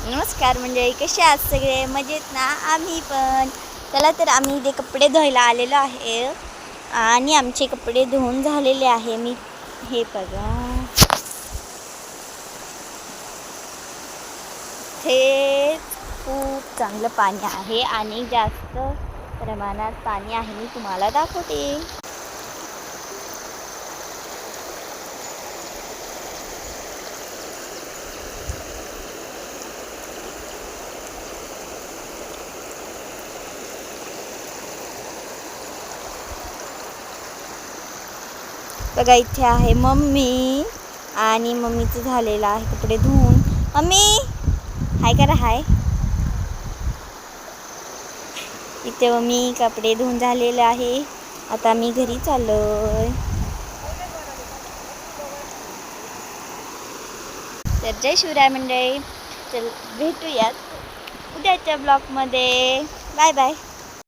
नमस्कार मंडळी, कसे आहात सगळे? मजेत ना? आम्ही पण. चला तर आम्ही इथे कपडे धुवायला आलेलो आहे आणि आमचे कपडे धुवून झालेले आहे. मी हे बघा, हे खूप चांगलं पाणी आहे आणि जास्त प्रमाणात पाणी आहे. मी तुम्हाला दाखवते. बघा, इथे आहे मम्मी आणि मम्मीचं झालेलं आहे कपडे धुवून. मम्मी हाय करा, हाय. इथे मम्मी कपडे धुवून झालेले आहे. आता मी घरी चाललोय. तर जय शिवराय मंडळी. चल भेटूयात उद्याच्या ब्लॉगमध्ये. Bye bye.